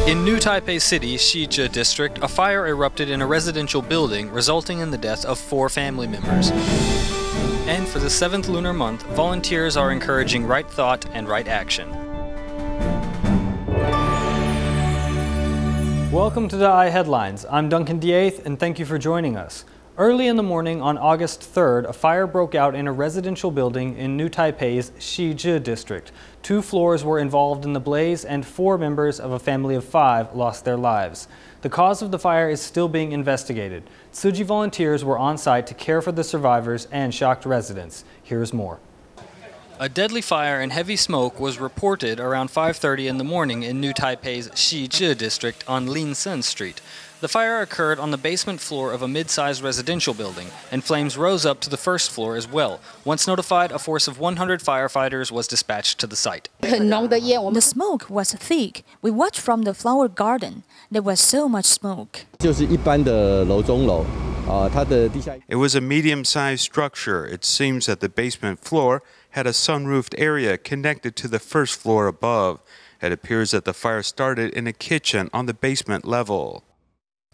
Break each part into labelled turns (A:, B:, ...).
A: In New Taipei City, Xizhi district, a fire erupted in a residential building, resulting in the death of 4 family members. And for the 7th lunar month, volunteers are encouraging right thought and right action. Welcome to DaAi Headlines. I'm Duncan, DeAeth, and thank you for joining us. Early in the morning on August 3rd, a fire broke out in a residential building in New Taipei's Xizhi district. 2 floors were involved in the blaze and 4 members of a family of 5 lost their lives. The cause of the fire is still being investigated. Xizhi volunteers were on site to care for the survivors and shocked residents. Here's more. A deadly fire and heavy smoke was reported around 5:30 in the morning in New Taipei's Xizhi district on Linsen Street. The fire occurred on the basement floor of a mid-sized residential building, and flames rose up to the first floor as well. Once notified, a force of 100 firefighters was dispatched to the site.
B: The smoke was thick. We watched from the flower garden. There was so much smoke.
C: It was a medium-sized structure. It seems that the basement floor had a sun-roofed area connected to the first floor above. It appears that the fire started in a kitchen on the basement level.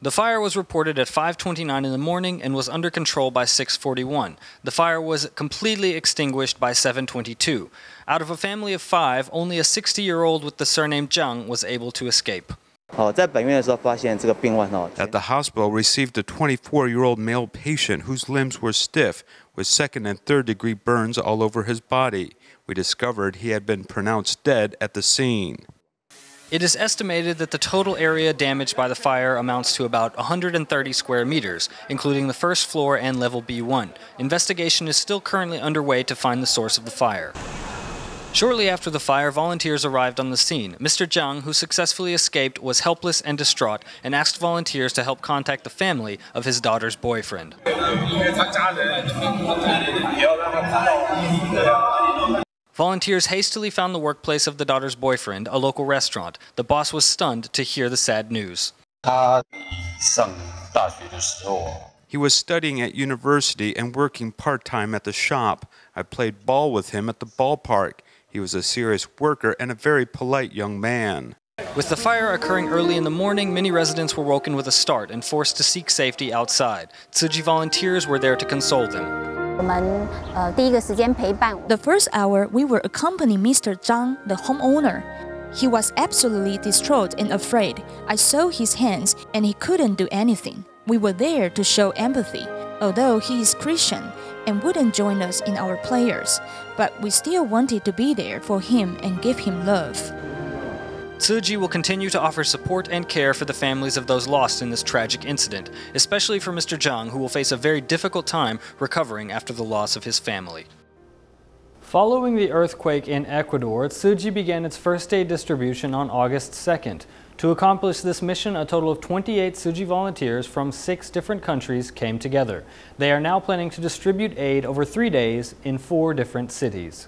A: The fire was reported at 5:29 in the morning and was under control by 6:41. The fire was completely extinguished by 7:22. Out of a family of 5, only a 60-year-old with the surname Zhang was able to escape.
C: At the hospital, received a 24-year-old male patient whose limbs were stiff, with 2nd and 3rd-degree burns all over his body. We discovered he had been pronounced dead at the scene.
A: It is estimated that the total area damaged by the fire amounts to about 130 square meters, including the first floor and level B1. Investigation is still currently underway to find the source of the fire. Shortly after the fire, volunteers arrived on the scene. Mr. Zhang, who successfully escaped, was helpless and distraught and asked volunteers to help contact the family of his daughter's boyfriend. Volunteers hastily found the workplace of the daughter's boyfriend, a local restaurant. The boss was stunned to hear the sad news.
C: He was studying at university and working part-time at the shop. I played ball with him at the ballpark. He was a serious worker and a very polite young man.
A: With the fire occurring early in the morning, many residents were woken with a start and forced to seek safety outside. Xizhi volunteers were there to console them.
B: The first hour, we were accompanying Mr. Zhang, the homeowner. He was absolutely distraught and afraid. I saw his hands, and he couldn't do anything. We were there to show empathy, although he is Christian and wouldn't join us in our prayers. But we still wanted to be there for him and give him love.
A: Xizhi will continue to offer support and care for the families of those lost in this tragic incident, especially for Mr. Zhang, who will face a very difficult time recovering after the loss of his family.
D: Following the earthquake in Ecuador, Xizhi began its first aid distribution on August 2nd. To accomplish this mission, a total of 28 Xizhi volunteers from 6 different countries came together. They are now planning to distribute aid over 3 days in 4 different cities.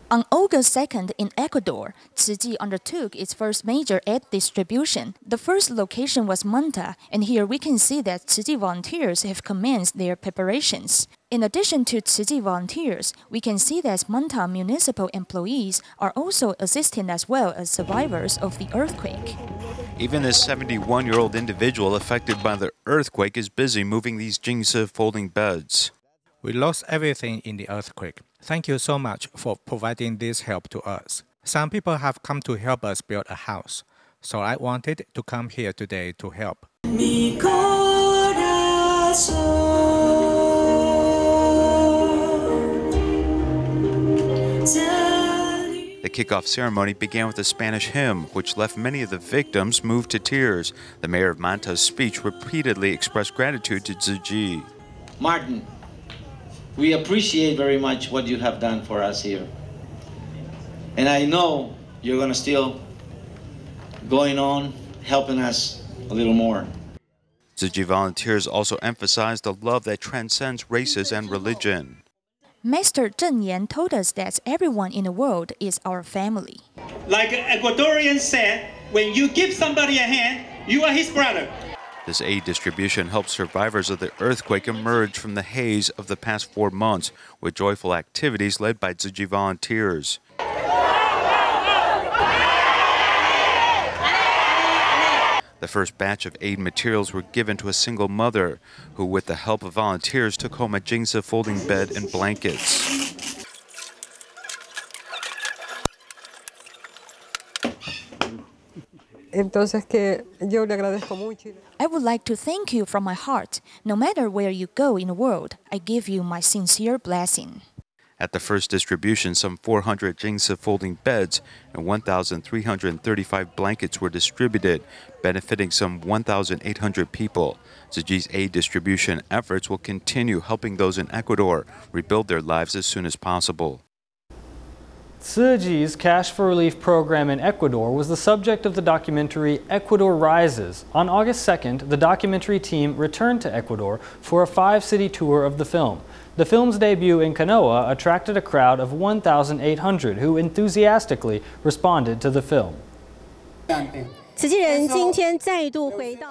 B: On August 2nd in Ecuador, Xizhi undertook its first major aid distribution. The first location was Manta, and here we can see that Xizhi volunteers have commenced their preparations. In addition to Xizhi volunteers, we can see that Manta municipal employees are also assisting as well as survivors of the earthquake.
C: Even this 71-year-old individual affected by the earthquake is busy moving these Xizhi folding beds.
E: We lost everything in the earthquake. Thank you so much for providing this help to us. Some people have come to help us build a house, so I wanted to come here today to help.
C: The kickoff ceremony began with a Spanish hymn, which left many of the victims moved to tears. The mayor of Manta's speech repeatedly expressed gratitude to Xizhi.
F: Martin, we appreciate very much what you have done for us here. And I know you're going to still going on helping us a little more.
C: Xizhi volunteers also emphasized the love that transcends races and religion.
B: Master Zheng Yan told us that everyone in the world is our family.
G: Like Ecuadorians said, when you give somebody a hand, you are his brother.
C: This aid distribution helps survivors of the earthquake emerge from the haze of the past 4 months with joyful activities led by Xizhi volunteers. The first batch of aid materials were given to a single mother who, with the help of volunteers, took home a Xizhi folding bed and blankets.
B: I would like to thank you from my heart. No matter where you go in the world, I give you my sincere blessing.
C: At the first distribution, some 400 Xizhi folding beds and 1,335 blankets were distributed, benefiting some 1,800 people. Xizhi's aid distribution efforts will continue helping those in Ecuador rebuild their lives as soon as possible.
A: Xizhi's Cash for Relief program in Ecuador was the subject of the documentary Ecuador Rises. On August 2nd, the documentary team returned to Ecuador for a 5-city tour of the film. The film's debut in Canoa attracted a crowd of 1,800 who enthusiastically responded to the film.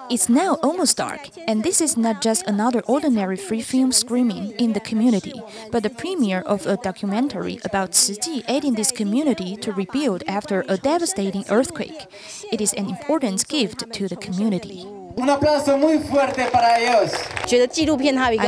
B: It's now almost dark, and this is not just another ordinary free film screening in the community, but the premiere of a documentary about Xizhi aiding this community to rebuild after a devastating earthquake. It is an important gift to the community.
H: I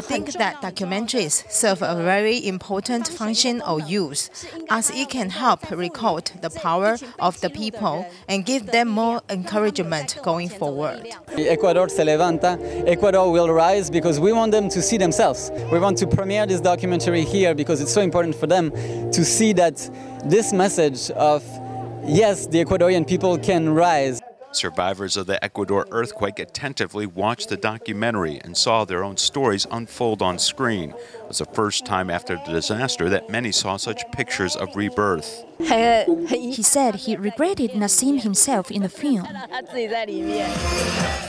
H: think that documentaries serve a very important function or use, as it can help record the power of the people and give them more encouragement going forward.
I: Ecuador se levanta, Ecuador will rise, because we want them to see themselves. We want to premiere this documentary here because it's so important for them to see that this message of, yes, the Ecuadorian people can rise.
C: Survivors of the Ecuador earthquake attentively watched the documentary and saw their own stories unfold on screen. It was the first time after the disaster that many saw such pictures of rebirth.
B: He said he regretted not seeing himself in the film.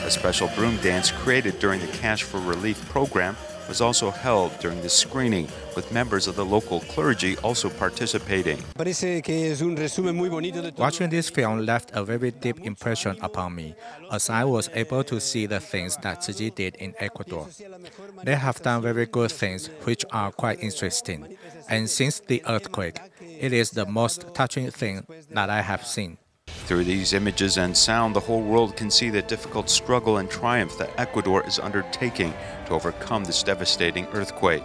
C: A special broom dance created during the Cash for Relief program was also held during the screening, with members of the local clergy also participating.
E: Watching this film left a very deep impression upon me, as I was able to see the things that Xizhi did in Ecuador. They have done very good things which are quite interesting, and since the earthquake, it is the most touching thing that I have seen.
C: Through these images and sound, the whole world can see the difficult struggle and triumph that Ecuador is undertaking to overcome this devastating earthquake.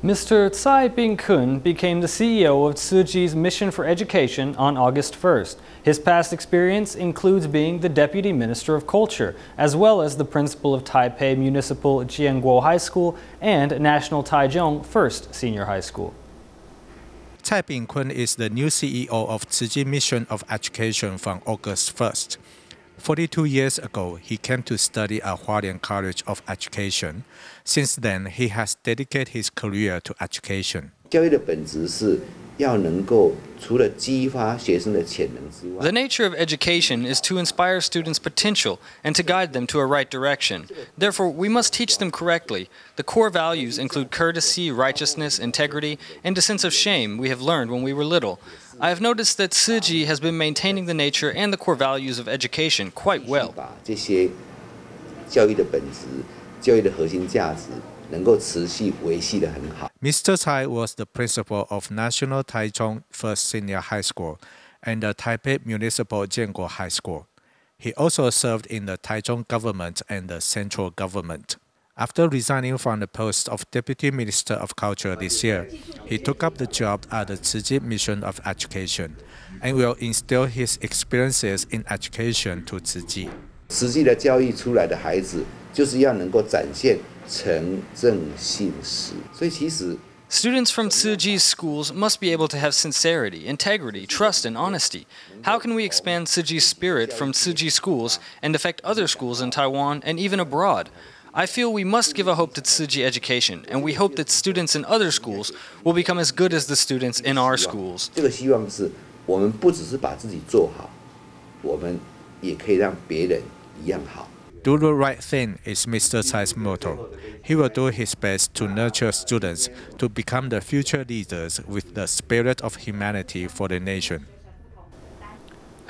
A: Mr. Tsai Ping-kun became the CEO of Xizhi's Mission for Education on August 1st. His past experience includes being the Deputy Minister of Culture, as well as the principal of Taipei Municipal Jianguo High School and National Taichung First Senior High School.
E: Tsai Ping-kun is the new CEO of Xizhi Mission of Education from August 1st. 42 years ago, he came to study at Hualien College of Education. Since then, he has dedicated his career to education.
A: The nature of education is to inspire students' potential and to guide them to a right direction. Therefore, we must teach them correctly. The core values include courtesy, righteousness, integrity, and a sense of shame we have learned when we were little. I have noticed that Xizhi has been maintaining the nature and the core values of education quite well.
E: Mr. Tsai was the principal of National Taichung First Senior High School and the Taipei Municipal Jianguo High School. He also served in the Taichung government and the central government. After resigning from the post of Deputy Minister of Culture this year, he took up the job at the Xizhi Mission of Education and will instill his experiences in education to Xizhi.
J: 实际的教育出来的孩子，就是要能够展现诚正信实。所以其实
A: Students from Xizhi's schools must be able to have sincerity, integrity, trust, and honesty. How can we expand Xizhi's spirit from Xizhi schools and affect other schools in Taiwan and even abroad? I feel we must give a hope to Xizhi education, and we hope that students in other schools will become as good as the students in our schools.
J: 这个希望是我们不只是把自己做好，我们也可以让别人一样好。
E: Do the right thing is Mr. Tsai's motto. He will do his best to nurture students to become the future leaders with the spirit of humanity for the nation.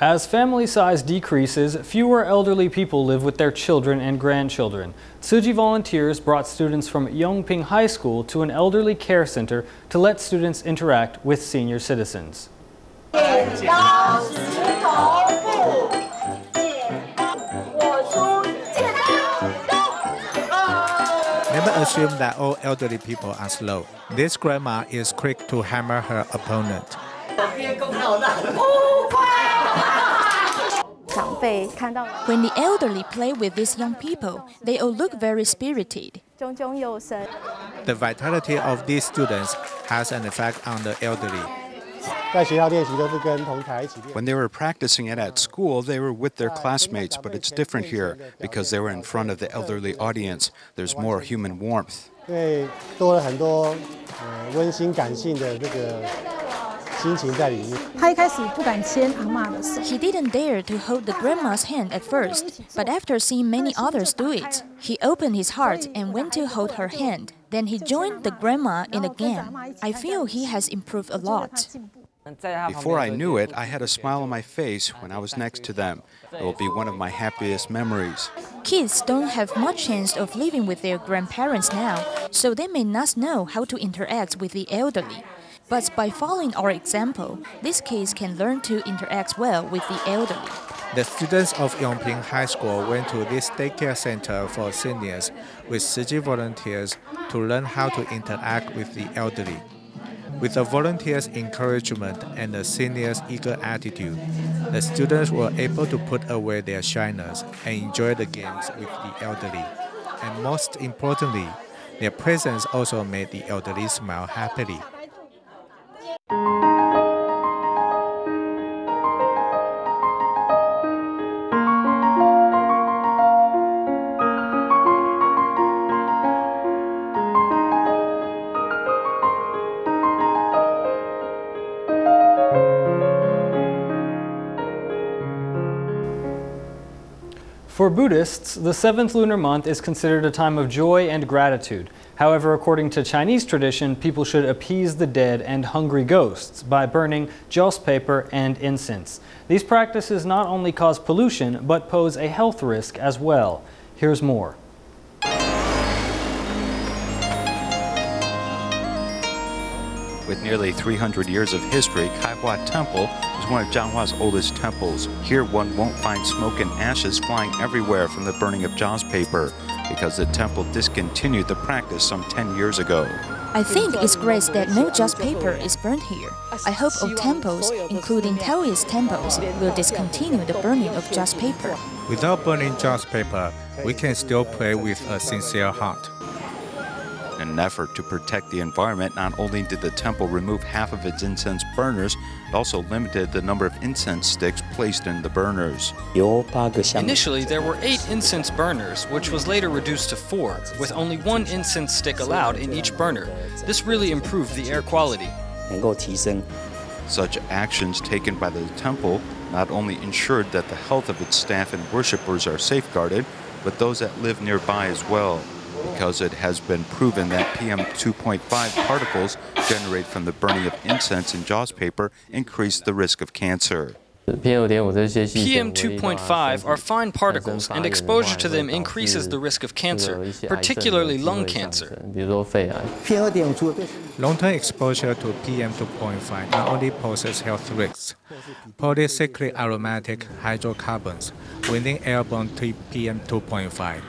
A: As family size decreases, fewer elderly people live with their children and grandchildren. Xizhi volunteers brought students from Yongping High School to an elderly care center to let students interact with senior citizens.
E: Never assume that all elderly people are slow. This grandma is quick to hammer her opponent.
B: When the elderly play with these young people, they all look very spirited.
E: The vitality of these students has an effect on the elderly.
C: When they were practicing it at school, they were with their classmates, but it's different here because they were in front of the elderly audience. There's more human warmth.
B: He didn't dare to hold the grandma's hand at first, but after seeing many others do it, he opened his heart and went to hold her hand. Then he joined the grandma in a game. I feel he has improved a lot.
C: Before I knew it, I had a smile on my face when I was next to them. It will be one of my happiest memories.
B: Kids don't have much chance of living with their grandparents now, so they may not know how to interact with the elderly. But by following our example, these kids can learn to interact well with the elderly.
E: The students of Yongping High School went to this daycare center for seniors with Xizhi volunteers to learn how to interact with the elderly. With the volunteers' encouragement and the seniors' eager attitude, the students were able to put away their shyness and enjoy the games with the elderly. And most importantly, their presence also made the elderly smile happily.
A: For Buddhists, the 7th lunar month is considered a time of joy and gratitude. However, according to Chinese tradition, people should appease the dead and hungry ghosts by burning joss paper and incense. These practices not only cause pollution, but pose a health risk as well. Here's more.
C: With nearly 300 years of history, Kaihua Temple is one of Jianghua's oldest temples. Here one won't find smoke and ashes flying everywhere from the burning of joss paper, because the temple discontinued the practice some 10 years ago.
B: I think it's great that no joss paper is burned here. I hope all temples, including Taoist temples, will discontinue the burning of joss paper.
E: Without burning joss paper, we can still pray with a sincere heart.
C: In an effort to protect the environment, not only did the temple remove half of its incense burners, it also limited the number of incense sticks placed in the burners.
D: Initially, there were 8 incense burners, which was later reduced to 4, with only 1 incense stick allowed in each burner. This really improved the air quality.
C: Such actions taken by the temple not only ensured that the health of its staff and worshippers are safeguarded, but those that live nearby as well, because it has been proven that PM 2.5 particles generated from the burning of incense and joss paper increase the risk of cancer.
D: PM 2.5 are fine particles, and exposure to them increases the risk of cancer, particularly lung cancer.
E: Long-term exposure to PM 2.5 not only poses health risks. Polycyclic aromatic hydrocarbons within airborne PM 2.5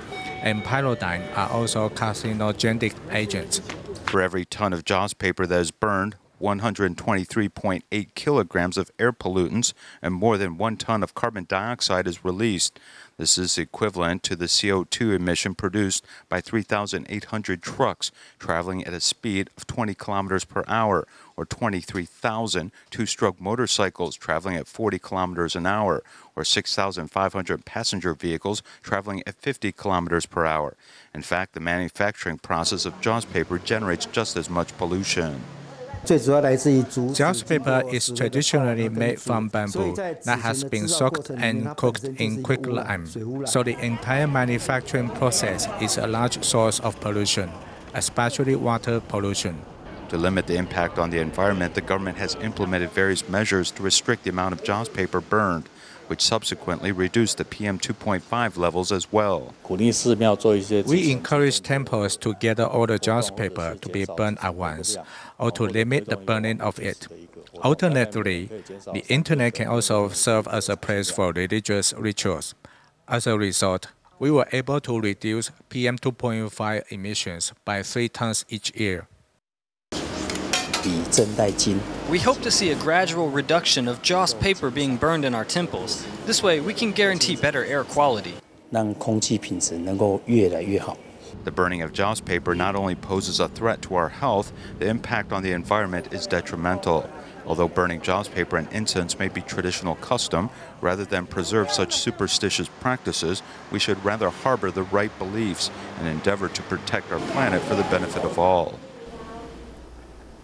E: and pyridine are also carcinogenic agents.
C: For every ton of joss paper that is burned, 123.8 kilograms of air pollutants and more than 1 ton of carbon dioxide is released. This is equivalent to the CO2 emission produced by 3,800 trucks traveling at a speed of 20 kilometers per hour, or 23,000 two-stroke motorcycles traveling at 40 kilometers an hour, or 6,500 passenger vehicles traveling at 50 kilometers per hour. In fact, the manufacturing process of joss paper generates just as much pollution.
E: Joss paper is traditionally made from bamboo that has been soaked and cooked in quicklime, so the entire manufacturing process is a large source of pollution, especially water pollution.
C: To limit the impact on the environment, the government has implemented various measures to restrict the amount of joss paper burned, which subsequently reduced the PM 2.5 levels as well.
E: We encourage temples to gather all the joss paper to be burned at once, or to limit the burning of it. Alternatively, the internet can also serve as a place for religious rituals. As a result, we were able to reduce PM 2.5 emissions by 3 tons each year.
A: We hope to see a gradual reduction of joss paper being burned in our temples. This way, we can guarantee better air quality.
C: The burning of joss paper not only poses a threat to our health, the impact on the environment is detrimental. Although burning joss paper and incense may be traditional custom, rather than preserve such superstitious practices, we should rather harbor the right beliefs and endeavor to protect our planet for the benefit of all.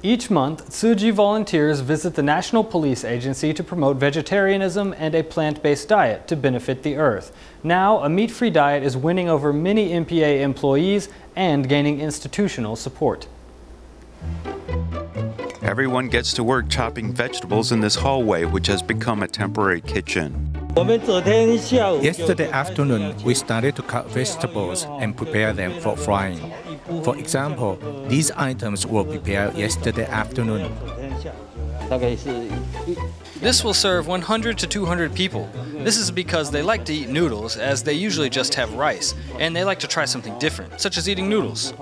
A: Each month, Xizhi volunteers visit the National Police Agency to promote vegetarianism and a plant-based diet to benefit the earth. Now, a meat-free diet is winning over many MPA employees and gaining institutional support.
C: Everyone gets to work chopping vegetables in this hallway, which has become a temporary kitchen.
E: Yesterday afternoon, we started to cut vegetables and prepare them for frying. For example, these items were prepared yesterday afternoon.
A: This will serve 100 to 200 people. This is because they like to eat noodles, as they usually just have rice, and they like to try something different, such as eating noodles.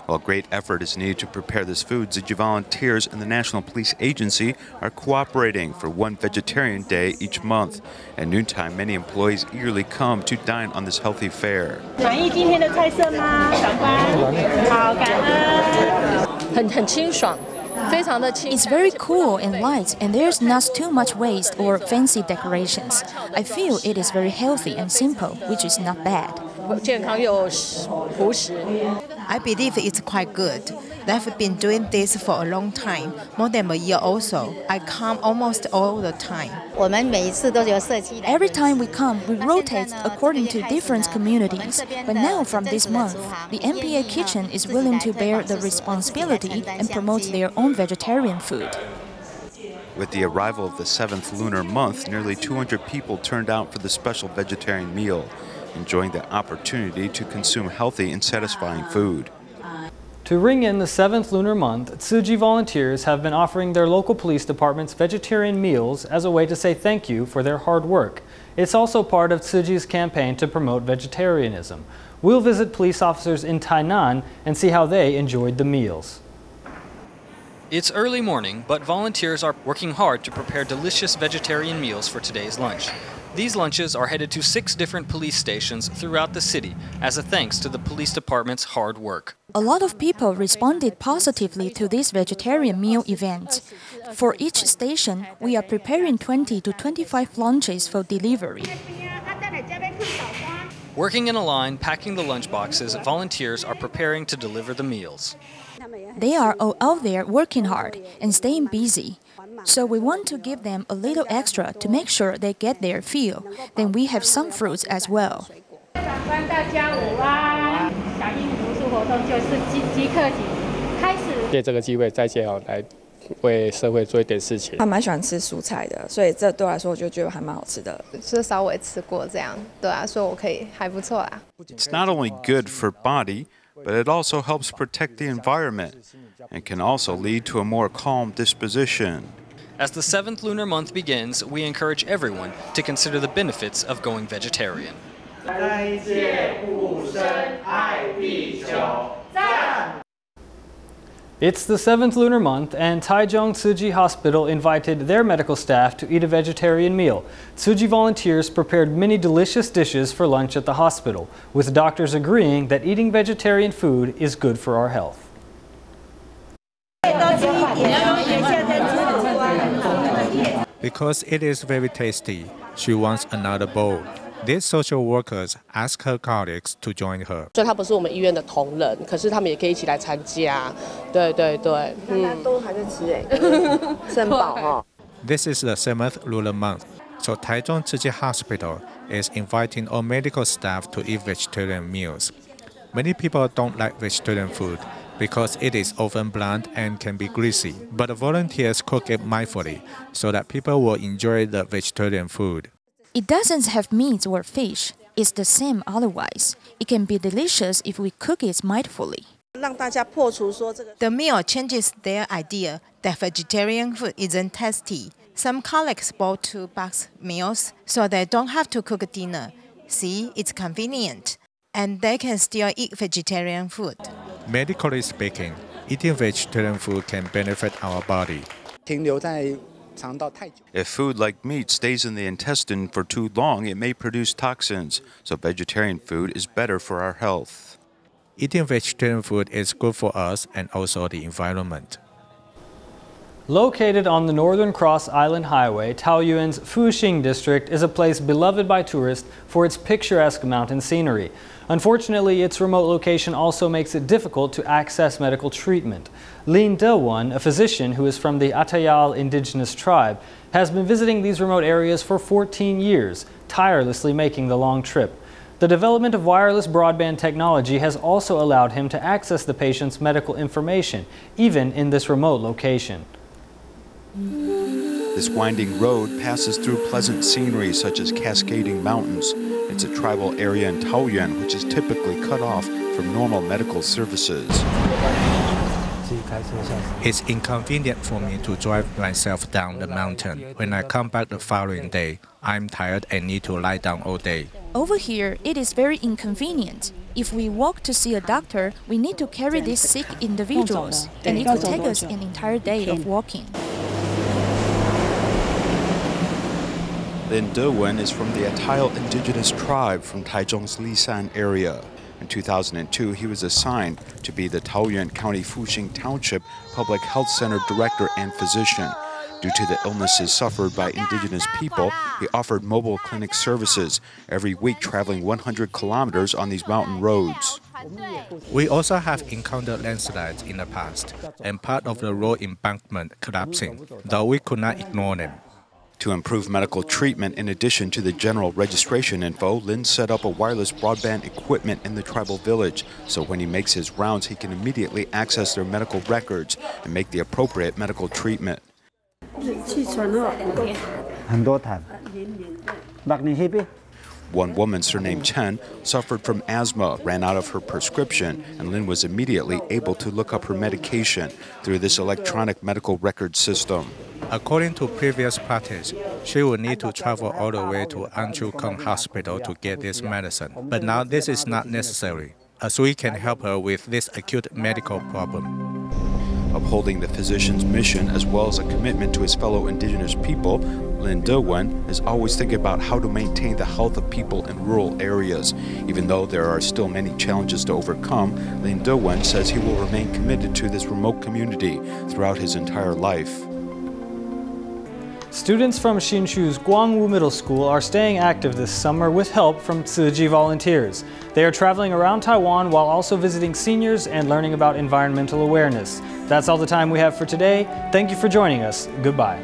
C: While great effort is needed to prepare this food, Xizhi volunteers and the National Police Agency are cooperating for one vegetarian day each month. At noontime, many employees eagerly come to dine on this healthy fare.
B: It's very cool and light, and there's not too much waste or fancy decorations. I feel it is very healthy and simple, which is not bad.
H: I believe it's quite good. They've been doing this for a long time, more than a year also. I come almost all the time.
B: Every time we come, we rotate according to different communities. But now, from this month, the MPA Kitchen is willing to bear the responsibility and promote their own vegetarian food.
C: With the arrival of the 7th lunar month, nearly 200 people turned out for the special vegetarian meal, enjoying the opportunity to consume healthy and satisfying food.
A: To ring in the 7th lunar month, Xizhi volunteers have been offering their local police departments vegetarian meals as a way to say thank you for their hard work. It's also part of Xizhi's campaign to promote vegetarianism. We'll visit police officers in Tainan and see how they enjoyed the meals. It's early morning, but volunteers are working hard to prepare delicious vegetarian meals for today's lunch. These lunches are headed to 6 different police stations throughout the city as a thanks to the police department's hard work.
B: A lot of people responded positively to this vegetarian meal event. For each station, we are preparing 20 to 25 lunches for delivery.
A: Working in a line, packing the lunch boxes, volunteers are preparing to deliver the meals.
B: They are all out there working hard and staying busy. So we want to give them a little extra to make sure they get their fill. Then we have some fruits as well.
K: 借这个机会再次来为社会做一点事情。
L: 还蛮喜欢吃蔬菜的，所以这对我来说我就觉得还蛮好吃的。
M: 是稍微吃过这样，对啊，所以我可以还不错啊。
C: It's not only good for body, but it also helps protect the environment and can also lead to a more calm disposition.
A: As the 7th lunar month begins, we encourage everyone to consider the benefits of going vegetarian. It's the 7th lunar month, and Taichung Xizhi Hospital invited their medical staff to eat a vegetarian meal. Xizhi volunteers prepared many delicious dishes for lunch at the hospital, with doctors agreeing that eating vegetarian food is good for our health.
E: Because it is very tasty, she wants another bowl. These social workers ask her colleagues to join her.
N: 所以他不是我们医院的同仁，可是他们也可以一起来参加。对对对，
L: 都还在吃哎，吃很饱哈。
E: This is the 7th lunar month, so Taichung Xizhi Hospital is inviting all medical staff to eat vegetarian meals. Many people don't like vegetarian food because it is often bland and can be greasy, but the volunteers cook it mindfully so that people will enjoy the vegetarian food.
B: It doesn't have meat or fish. It's the same otherwise. It can be delicious if we cook it mindfully.
H: The meal changes their idea that vegetarian food isn't tasty. Some colleagues bought 2 box meals so they don't have to cook dinner. See, it's convenient. And they can still eat vegetarian food.
E: Medically speaking, eating vegetarian food can benefit our body.
C: If food like meat stays in the intestine for too long, it may produce toxins, so vegetarian food is better for our health.
E: Eating vegetarian food is good for us and also the environment.
A: Located on the Northern Cross Island Highway, Taoyuan's Fuxing district is a place beloved by tourists for its picturesque mountain scenery. Unfortunately, its remote location also makes it difficult to access medical treatment. Lin De-won, a physician who is from the Atayal indigenous tribe, has been visiting these remote areas for 14 years, tirelessly making the long trip. The development of wireless broadband technology has also allowed him to access the patient's medical information, even in this remote location.
C: This winding road passes through pleasant scenery such as cascading mountains. It's a tribal area in Taoyuan which is typically cut off from normal medical services.
E: It's inconvenient for me to drive myself down the mountain. When I come back the following day, I'm tired and need to lie down all day.
B: Over here, it is very inconvenient. If we walk to see a doctor, we need to carry these sick individuals, and it could take us an entire day of walking.
C: Lin De-won is from the Atayal indigenous tribe from Taichung's Lisan area. In 2002, he was assigned to be the Taoyuan County Fuxing Township Public Health Center director and physician. Due to the illnesses suffered by indigenous people, he offered mobile clinic services, every week traveling 100 kilometers on these mountain roads.
E: We also have encountered landslides in the past, and part of the road embankment collapsing, though we could not ignore them.
C: To improve medical treatment in addition to the general registration info, Lin set up a wireless broadband equipment in the tribal village, so when he makes his rounds, he can immediately access their medical records and make the appropriate medical treatment. One woman, surnamed Chen, suffered from asthma, ran out of her prescription, and Lin was immediately able to look up her medication through this electronic medical record system.
E: According to previous practice, she would need to travel all the way to Anchukong Hospital to get this medicine. But now this is not necessary, as we can help her with this acute medical problem.
C: Upholding the physician's mission as well as a commitment to his fellow indigenous people, Lin De-won is always thinking about how to maintain the health of people in rural areas. Even though there are still many challenges to overcome, Lin De-won says he will remain committed to this remote community throughout his entire life.
A: Students from Hsinchu's Guangwu Middle School are staying active this summer with help from Xizhi volunteers. They are traveling around Taiwan while also visiting seniors and learning about environmental awareness. That's all the time we have for today. Thank you for joining us. Goodbye.